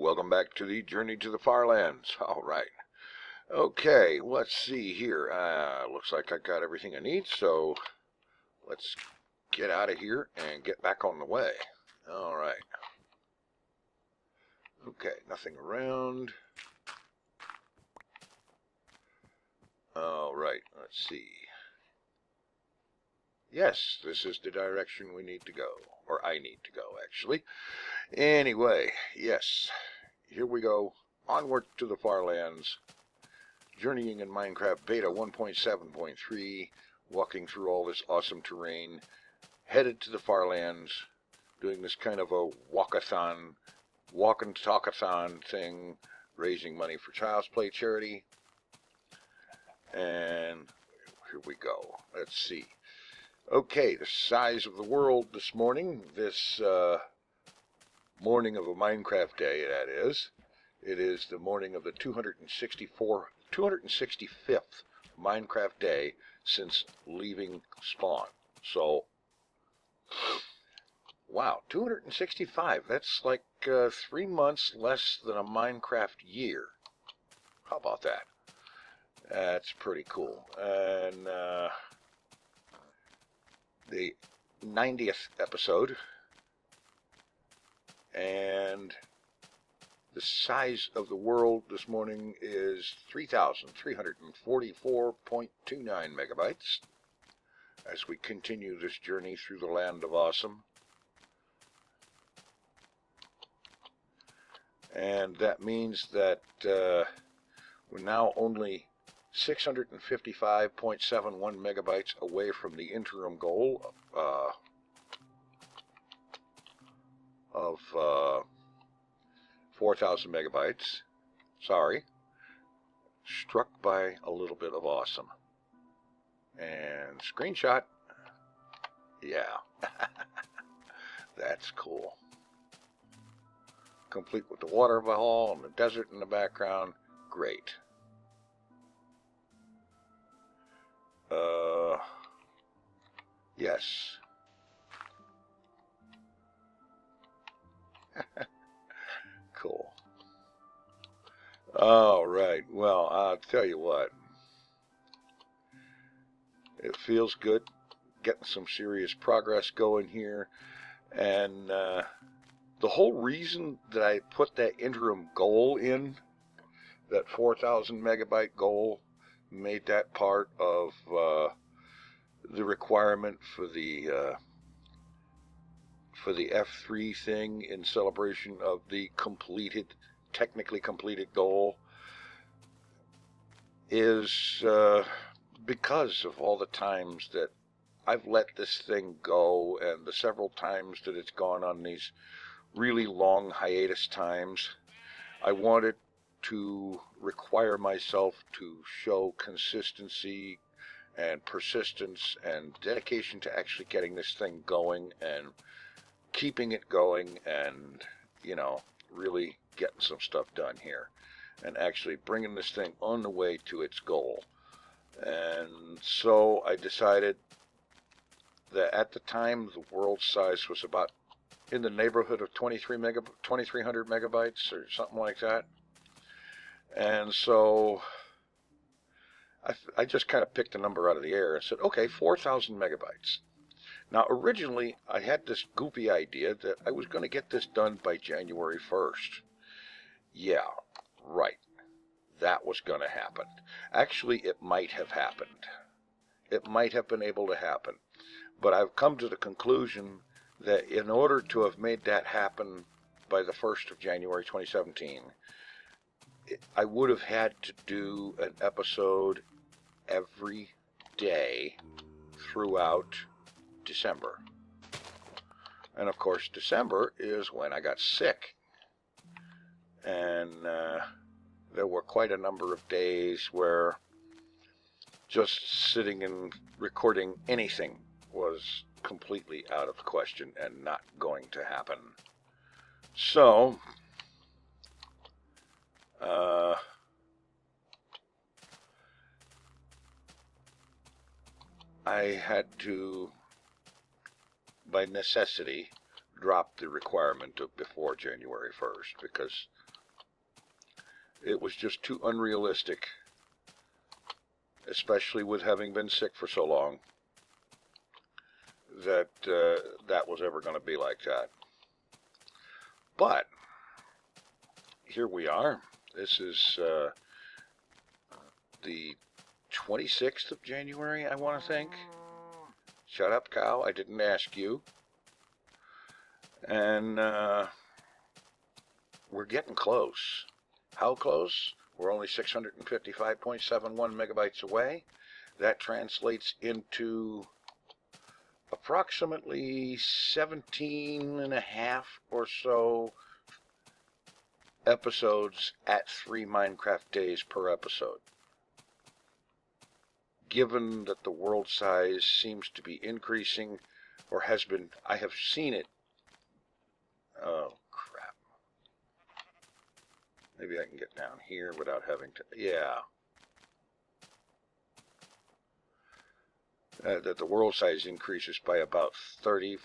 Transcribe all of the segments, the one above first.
welcome back to the Journey to the FarLands. Alright. Okay, let's see here. Looks like I got everything I need, so let's get out of here and get back on the way. Alright. Okay, nothing around. Alright, let's see. Yes, this is the direction we need to go. Or I need to go, actually. Anyway, yes. Here we go. Onward to the FarLands. Journeying in Minecraft Beta 1.7.3. Walking through all this awesome terrain. Headed to the FarLands. Doing this kind of a walkathon, walk and talkathon thing. Raising money for Child's Play charity. And here we go. Let's see. Okay, the size of the world this morning. This morning of a Minecraft day, that is. It is the morning of the 265th Minecraft day since leaving spawn. So, wow, 265. That's like 3 months less than a Minecraft year. How about that? That's pretty cool. And the 90th episode. And the size of the world this morning is 3,344.29 megabytes as we continue this journey through the land of awesome. And that means that we're now only 655.71 megabytes away from the interim goal of 4,000 megabytes. Sorry. Struck by a little bit of awesome. And screenshot. Yeah. That's cool. Complete with the waterfall and the desert in the background. Great. Yes. Cool. Alright, well, I'll tell you what. It feels good getting some serious progress going here. And the whole reason that I put that interim goal in, that 4,000 megabyte goal, made that part of the requirement for the F3 thing in celebration of the technically completed goal, is because of all the times that I've let this thing go and the several times that it's gone on these really long hiatus times. I wanted to require myself to show consistency and persistence and dedication to actually getting this thing going and keeping it going and, you know, really getting some stuff done here and actually bringing this thing on the way to its goal. And so I decided that at the time the world size was about in the neighborhood of 2,300 megabytes or something like that. And so I just kind of picked a number out of the air and said, okay, 4,000 megabytes. Now, originally, I had this goofy idea that I was going to get this done by January 1st. Yeah, right. That was going to happen. Actually, it might have happened. It might have been able to happen. But I've come to the conclusion that in order to have made that happen by the 1st of January 2017, I would have had to do an episode every day throughout December. And of course, December is when I got sick. And there were quite a number of days where just sitting and recording anything was completely out of the question and not going to happen. So, I had to, by necessity, drop the requirement of before January 1st because It was just too unrealistic, especially with having been sick for so long, that that was ever going to be like that. But here we are. This is the 26th of January, I want to think. Shut up, cow. I didn't ask you. And we're getting close. How close? We're only 655.71 megabytes away. That translates into approximately 17 and a half or so episodes at 3 Minecraft days per episode. Given that the world size seems to be increasing, or has been, I have seen it. Oh, crap. Maybe I can get down here without having to, yeah. That the world size increases by about 37.4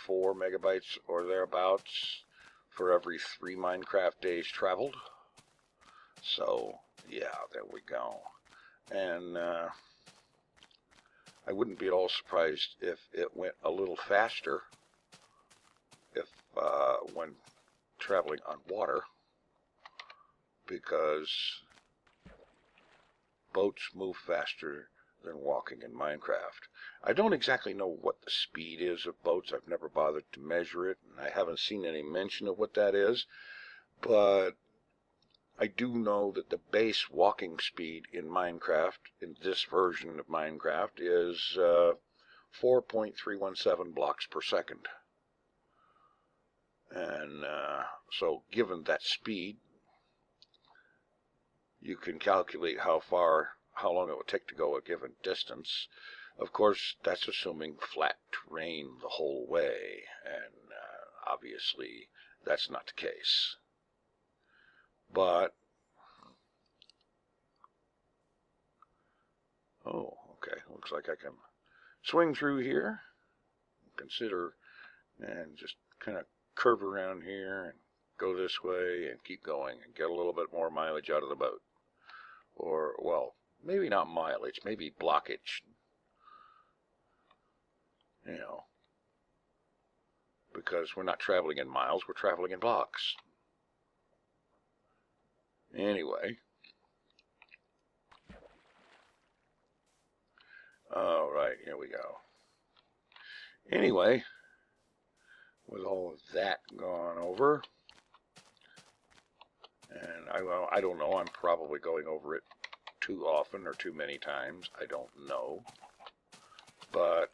megabytes or thereabouts for every 3 Minecraft days traveled. So, yeah, there we go. And I wouldn't be at all surprised if it went a little faster if when traveling on water, because boats move faster than walking in Minecraft. I don't exactly know what the speed is of boats. I've never bothered to measure it, and I haven't seen any mention of what that is, but I do know that the base walking speed in Minecraft, in this version of Minecraft, is 4.317 blocks per second. And so given that speed, you can calculate how long it would take to go a given distance. Of course, that's assuming flat terrain the whole way, and obviously that's not the case. But, oh, okay, looks like I can swing through here, consider, and just kind of curve around here and go this way and keep going and get a little bit more mileage out of the boat. Or, well, maybe not mileage, maybe blockage. You know, because we're not traveling in miles, we're traveling in blocks. Anyway. All right, here we go. Anyway, with all of that gone over, and I don't know, I'm probably going over it too often or too many times, I don't know, but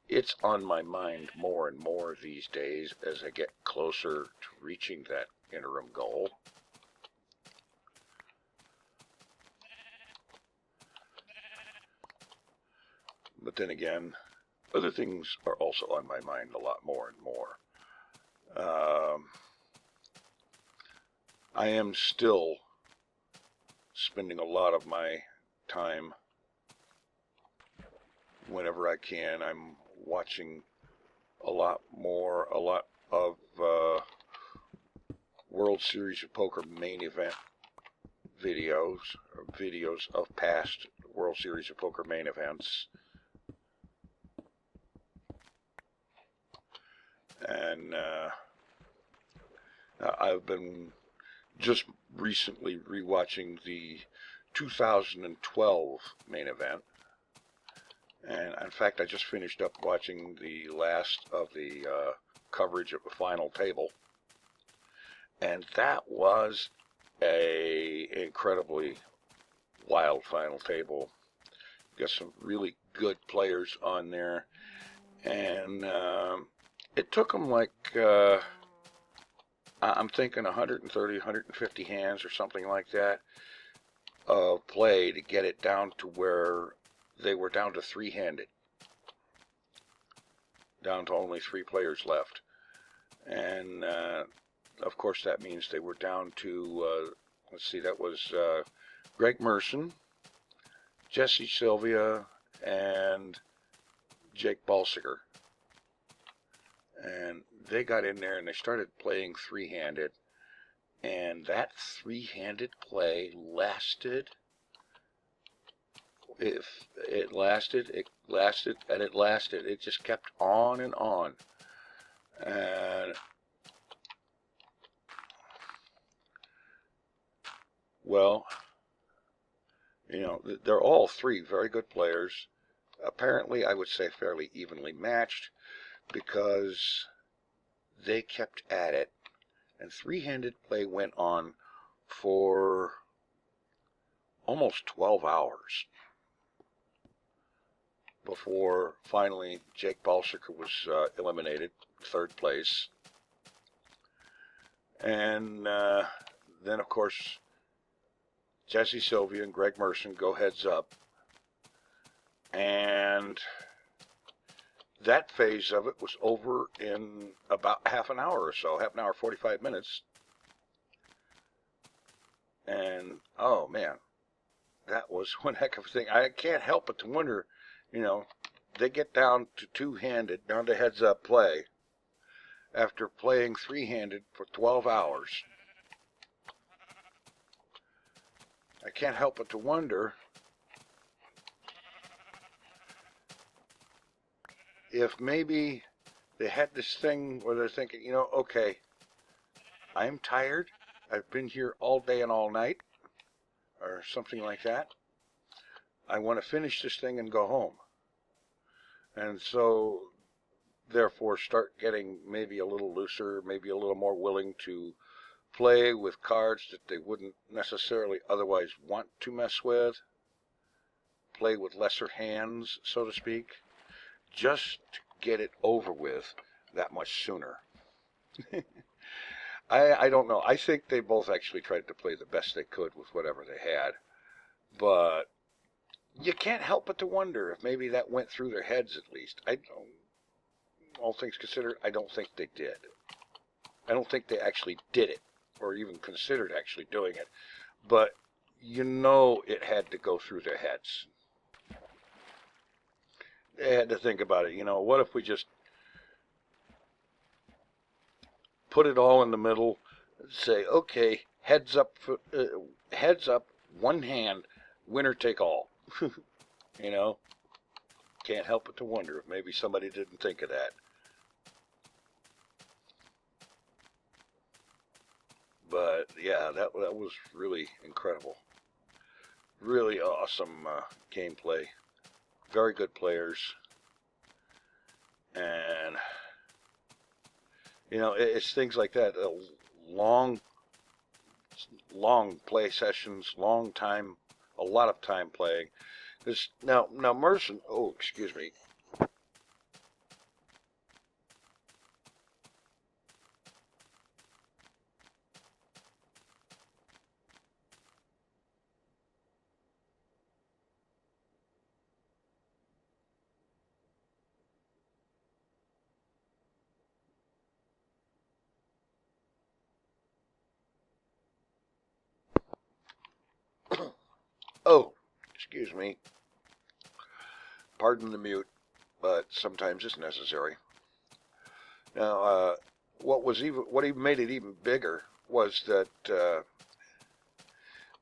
it's on my mind more and more these days as I get closer to reaching that interim goal. But then again, other things are also on my mind a lot more and more. I am still spending a lot of my time, whenever I can, I'm watching a lot of World Series of Poker main event videos, or videos of past World Series of Poker main events. And I've been just recently rewatching the 2012 main event. And in fact, I just finished up watching the last of the coverage of the final table. And that was a incredibly wild final table. Got some really good players on there. And it took them like, I'm thinking 130, 150 hands or something like that of play to get it down to where they were down to three-handed. Down to only 3 players left. And, of course, that means they were down to, let's see, that was Greg Merson, Jesse Sylvia, and Jake Balsiger. And they got in there and they started playing three-handed. And that three-handed play lasted. If it lasted, it lasted, and it lasted. It just kept on and on. And well, you know, they're all three very good players. Apparently, I would say fairly evenly matched, because they kept at it. And three-handed play went on for almost 12 hours before finally Jake Balsiker was eliminated, third place. And then, of course, Jesse Sylvia and Greg Merson go heads up. And that phase of it was over in about half an hour or so, half an hour, 45 minutes. And, oh, man, that was one heck of a thing. I can't help but to wonder, you know, they get down to two-handed, down to heads-up play, after playing three-handed for 12 hours. I can't help but to wonder if maybe they had this thing where they're thinking, you know, okay, I'm tired. I've been here all day and all night, or something like that. I want to finish this thing and go home. And so, therefore, start getting maybe a little looser, maybe a little more willing to play with cards that they wouldn't necessarily otherwise want to mess with. Play with lesser hands, so to speak, just to get it over with that much sooner. I don't know. I think they both actually tried to play the best they could with whatever they had. But you can't help but to wonder if maybe that went through their heads at least. All things considered, I don't think they did. I don't think they actually did it, or even considered actually doing it. But you know it had to go through their heads. They had to think about it. You know, what if we just put it all in the middle, say, okay, heads up, one hand, winner take all. You know, can't help but to wonder if maybe somebody didn't think of that. But yeah, that was really incredible. Really awesome gameplay. Very good players. And you know, it's things like that. Long play sessions, long time, a lot of time playing. Now Merson. Oh, excuse me. Oh, excuse me. Pardon the mute, but sometimes it's necessary. Now, what even made it even bigger was that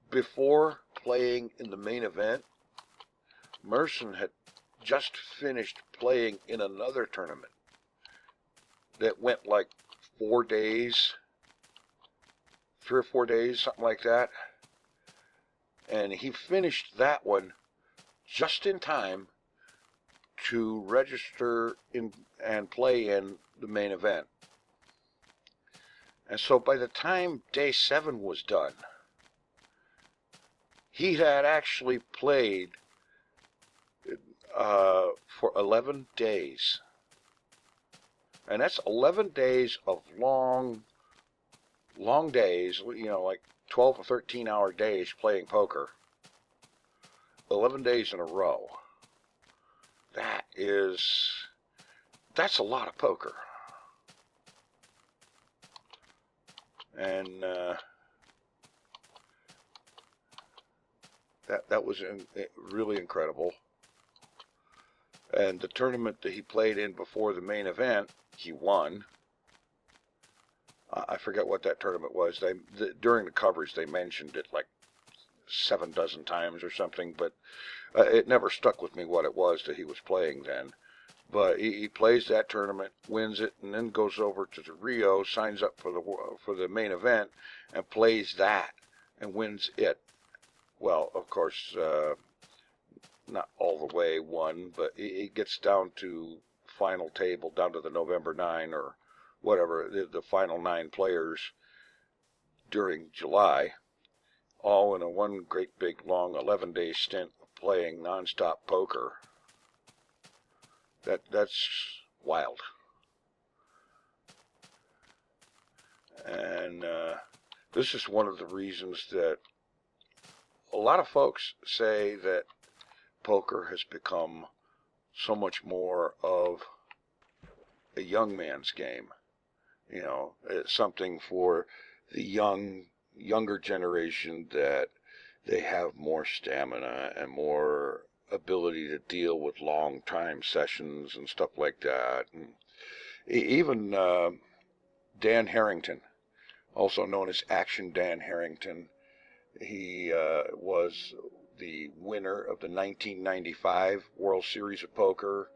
before playing in the main event, Merson had just finished playing in another tournament that went like 4 days, 3 or 4 days, something like that. And he finished that one just in time to register in and play in the main event. And so by the time day 7 was done, he had actually played for 11 days. And that's 11 days of long days, you know, like 12 or 13 hour days playing poker. 11 days in a row. That's a lot of poker. And that was really incredible. And the tournament that he played in before the main event, he won. I forget what that tournament was. During the coverage they mentioned it like 7 times or something, but it never stuck with me what it was that he was playing then. But he plays that tournament, wins it, and then goes over to the Rio, signs up for the main event, and plays that and wins it. Well, of course, not all the way won, but he gets down to final table, down to the November 9 or whatever, the final 9 players during July, all in a one great big long 11-day stint of playing nonstop poker. That's wild. And this is one of the reasons that a lot of folks say that poker has become so much more of a young man's game. You know, it's something for the younger generation, that they have more stamina and more ability to deal with long time sessions and stuff like that. And even Dan Harrington, also known as Action Dan Harrington, he was the winner of the 1995 World Series of Poker,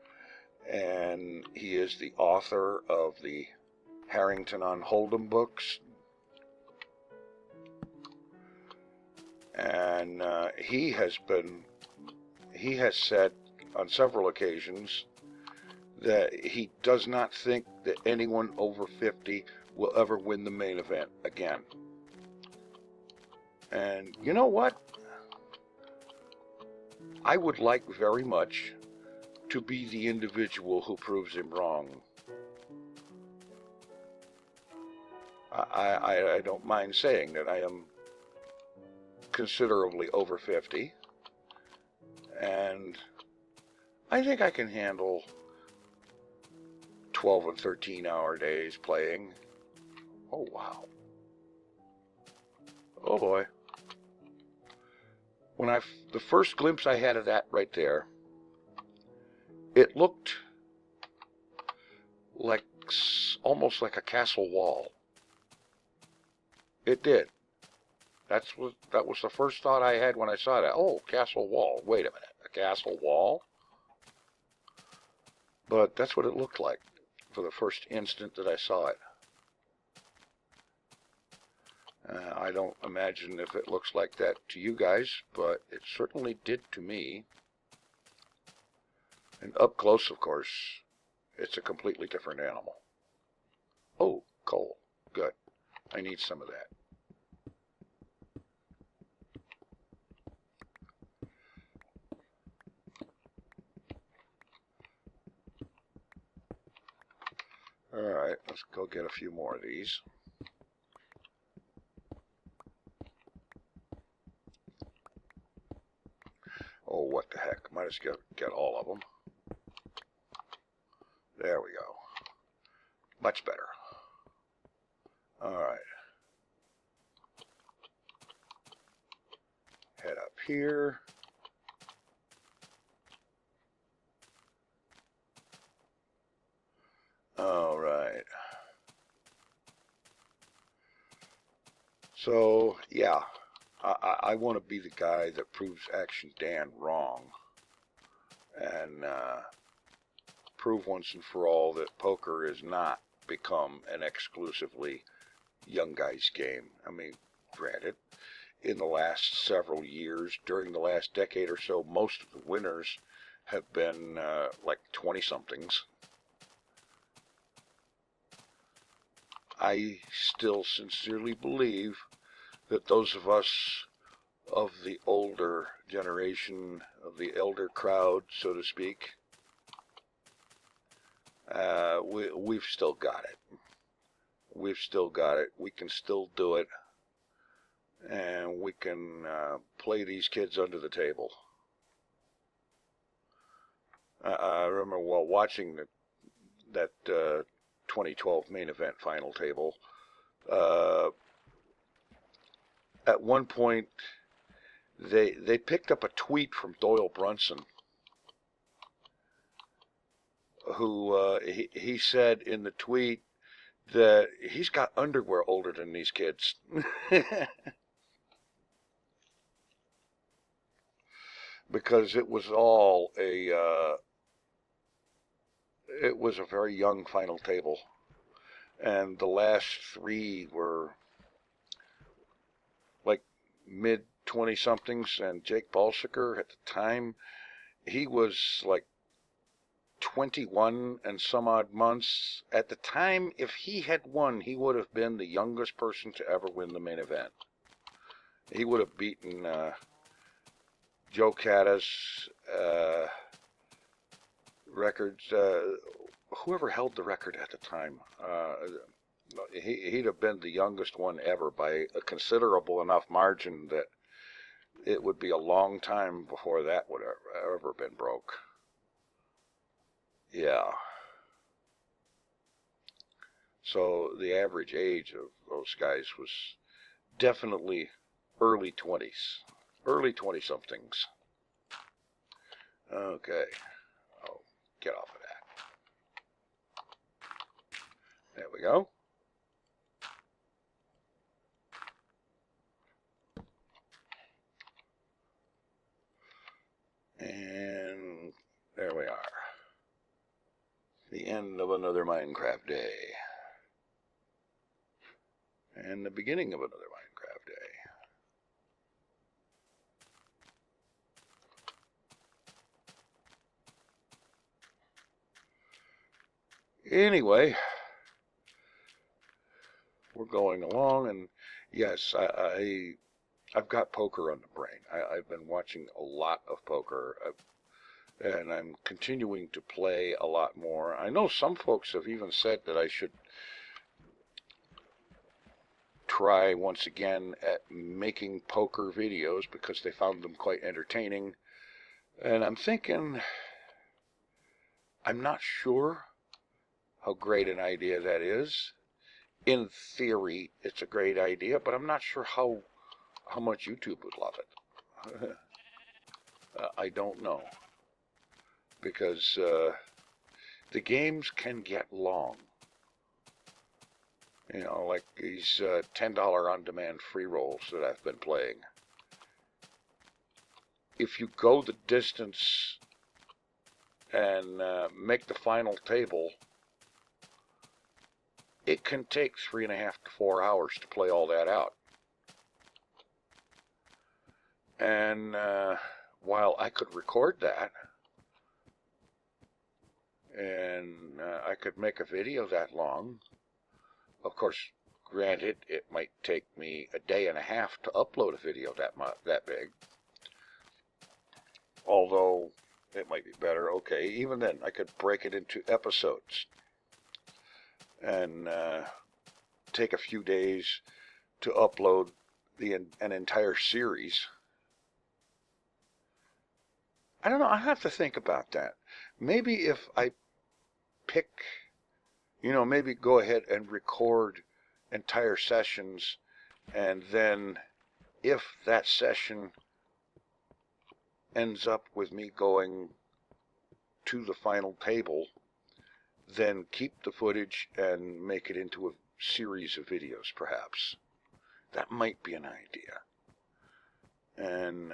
and he is the author of the Harrington on Hold'em books. And he has said on several occasions that he does not think that anyone over 50 will ever win the main event again. And you know what? I would like very much to be the individual who proves him wrong. I don't mind saying that I am considerably over 50, and I think I can handle 12 and 13-hour days playing. Oh, wow. Oh, boy. The first glimpse I had of that right there, it looked like almost like a castle wall. It did. That was the first thought I had when I saw that. Oh, castle wall. Wait a minute. A castle wall? But that's what it looked like for the first instant that I saw it. I don't imagine if it looks like that to you guys, but it certainly did to me. And up close, of course, it's a completely different animal. Oh, coal. Good. I need some of that. Alright, let's go get a few more of these. Oh, what the heck. Might as well get all of them. There we go. Much better. Alright. Head up here. Alright. So, yeah. I want to be the guy that proves Action Dan wrong, and prove once and for all that poker has not become an exclusively young guy's game. I mean, granted, in the last several years, during the last decade or so, most of the winners have been like 20-somethings. I still sincerely believe that those of us of the older generation, of the elder crowd, so to speak, we've still got it. We've still got it. We can still do it. And we can play these kids under the table. I remember while watching that 2012 main event final table, at one point they picked up a tweet from Doyle Brunson, who he said in the tweet that he's got underwear older than these kids. Because it was all it was a very young final table. And the last three were like mid 20 somethings, and Jake Balsiker at the time, he was like 21 and some odd months. At the time, if he had won, he would have been the youngest person to ever win the main event. He would have beaten Joe Catta's records, whoever held the record at the time. He'd have been the youngest one ever by a considerable enough margin that it would be a long time before that would have ever been broke. Yeah. So the average age of those guys was definitely early 20s. Early 20-somethings. Okay. Oh, get off of that. There we go. And there we are. The end of another Minecraft day. And the beginning of another Minecraft day. Anyway, we're going along, and yes, I've got poker on the brain. I've been watching a lot of poker, and I'm continuing to play a lot more. I know some folks have even said that I should try once again at making poker videos because they found them quite entertaining. And I'm thinking, I'm not sure how great an idea that is. In theory, it's a great idea, but I'm not sure how much YouTube would love it. I don't know. Because the games can get long. You know, like these $10 on-demand free rolls that I've been playing. If you go the distance and make the final table, it can take 3.5 to 4 hours to play all that out. And while I could record that, and I could make a video that long, of course, granted, it might take me a day and a half to upload a video that big. Although, it might be better. Okay, even then, I could break it into episodes and take a few days to upload an entire series. I don't know, I have to think about that. Maybe if I pick, maybe go ahead and record entire sessions, and then if that session ends up with me going to the final table, then keep the footage and make it into a series of videos, perhaps. That might be an idea. And,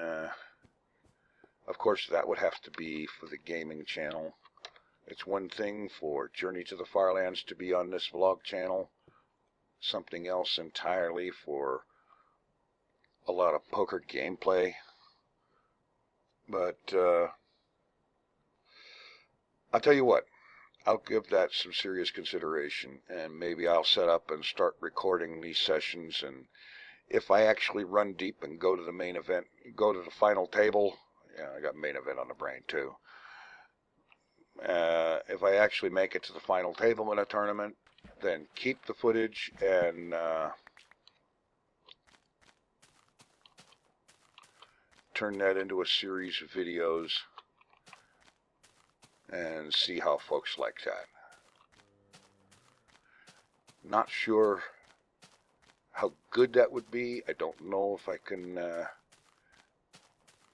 of course, that would have to be for the gaming channel. It's one thing for Journey to the FarLands to be on this vlog channel. Something else entirely for a lot of poker gameplay. But, I'll tell you what. I'll give that some serious consideration, and maybe I'll set up and start recording these sessions, and if I actually run deep and go to the main event, go to the final table, yeah, I got main event on the brain too. If I actually make it to the final table in a tournament, then keep the footage and turn that into a series of videos and see how folks like that. Not sure how good that would be. I don't know if I can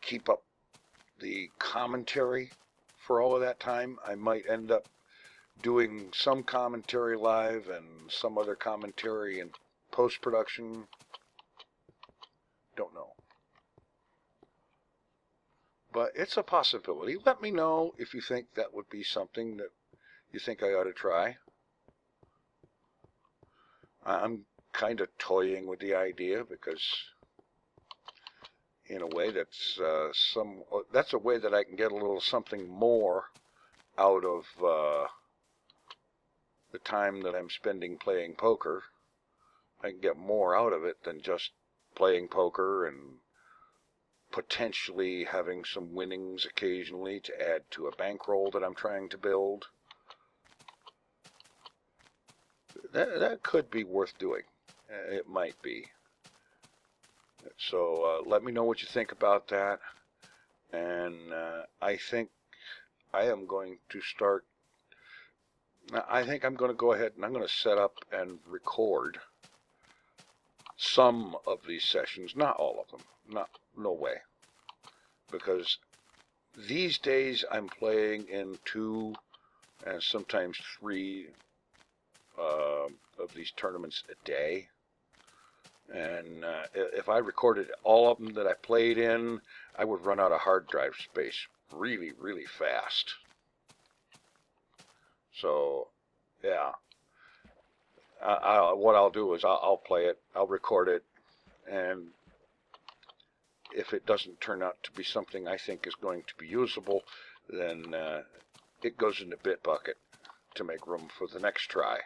keep up the commentary for all of that time. I might end up doing some commentary live and some other commentary in post-production. Don't know. But it's a possibility. Let me know if you think that would be something that you think I ought to try. I'm kind of toying with the idea because, in a way, that's a way that I can get a little something more out of the time that I'm spending playing poker. I can get more out of it than just playing poker and potentially having some winnings occasionally to add to a bankroll that I'm trying to build. That could be worth doing. It might be. So let me know what you think about that. And I think I am going to start. I think I'm going to go ahead and I'm going to set up and record some of these sessions, not all of them. No way. Because these days I'm playing in 2 and sometimes 3 of these tournaments a day. And if I recorded all of them that I played in, I would run out of hard drive space really, really fast. So, yeah. What I'll do is I'll play it, I'll record it, and if it doesn't turn out to be something I think is going to be usable, then it goes in the bit bucket to make room for the next try.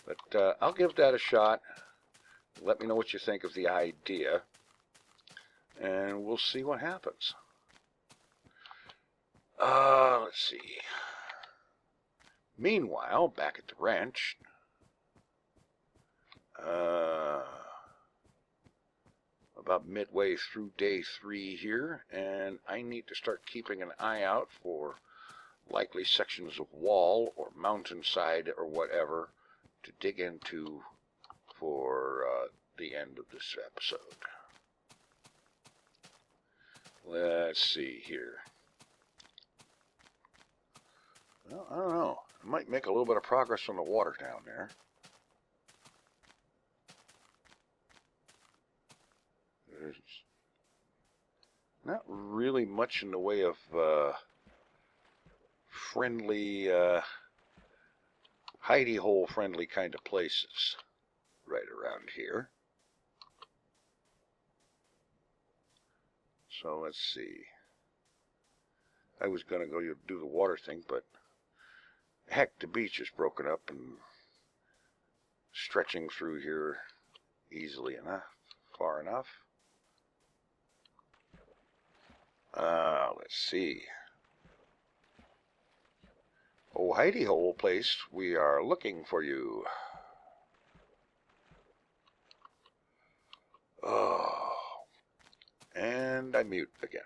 But I'll give that a shot. Let me know what you think of the idea, and we'll see what happens. Let's see. Meanwhile, back at the ranch, about midway through day 3 here, and I need to start keeping an eye out for likely sections of wall or mountainside or whatever to dig into for the end of this episode. Let's see here. Well, I don't know. I might make a little bit of progress on the water down there. There's not really much in the way of friendly, hidey-hole friendly kind of places right around here. So let's see. I was going to go do the water thing, but heck, the beach is broken up and stretching through here easily enough, far enough. Let's see. Oh, hidey-hole place, we are looking for you. Oh, and I mute again.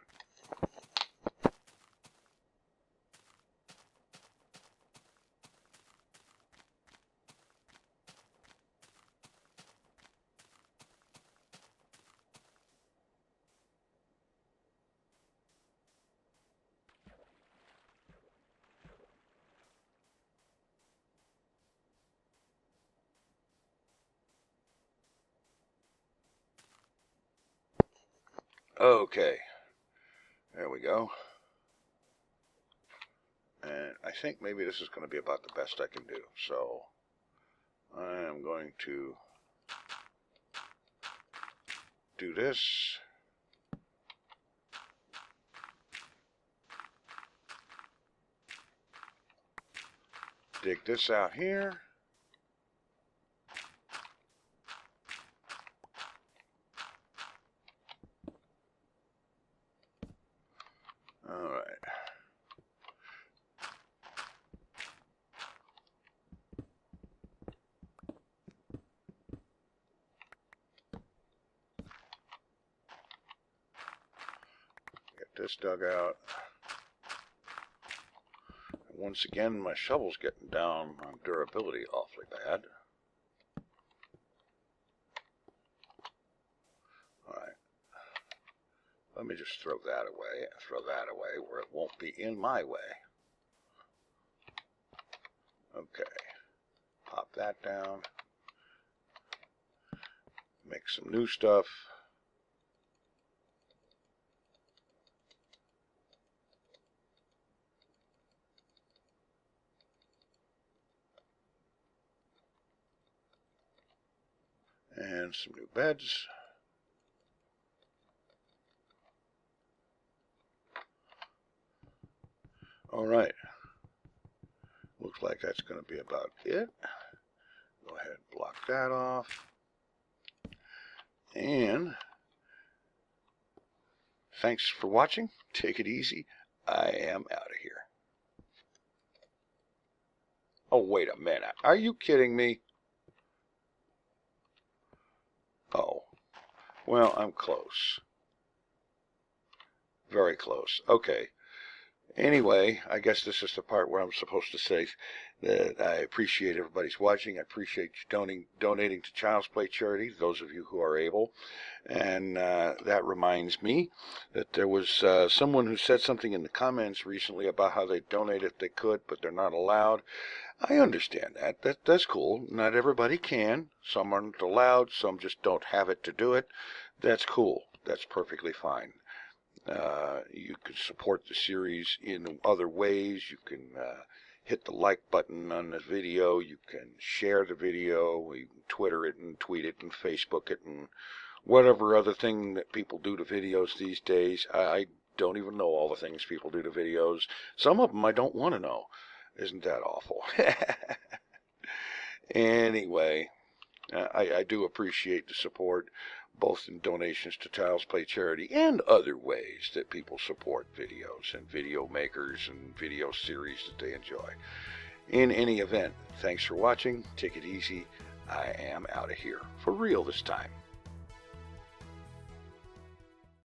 Okay, there we go. And I think maybe this is going to be about the best I can do. So I am going to do this. Dig this out here. All right. Get this dug out. Once again, my shovel's getting down on durability awfully bad. Alright. Let me just throw that away where it won't be in my way. Okay, pop that down. Make some new stuff. And some new beds. All right. Looks like that's going to be about it. Go ahead and block that off. And thanks for watching. Take it easy. I am out of here. Oh, wait a minute. Are you kidding me? Oh. Well, I'm close. Very close. Okay. Anyway, I guess this is the part where I'm supposed to say that I appreciate everybody's watching. I appreciate you donating to Child's Play charity, those of you who are able. And that reminds me that there was someone who said something in the comments recently about how they donate if they could, but they're not allowed. I understand that. That's cool. Not everybody can. Some aren't allowed. Some just don't have it to do it. That's cool. That's perfectly fine. You can support the series in other ways. You can hit the like button on the video. You can share the video. You can Twitter it and tweet it and Facebook it and whatever other thing that people do to videos these days. I don't even know all the things people do to videos. Some of them I don't want to know. Isn't that awful? Anyway, I do appreciate the support, both in donations to Child's Play charity and other ways that people support videos and video makers and video series that they enjoy. In any event, thanks for watching. Take it easy. I am out of here. For real this time.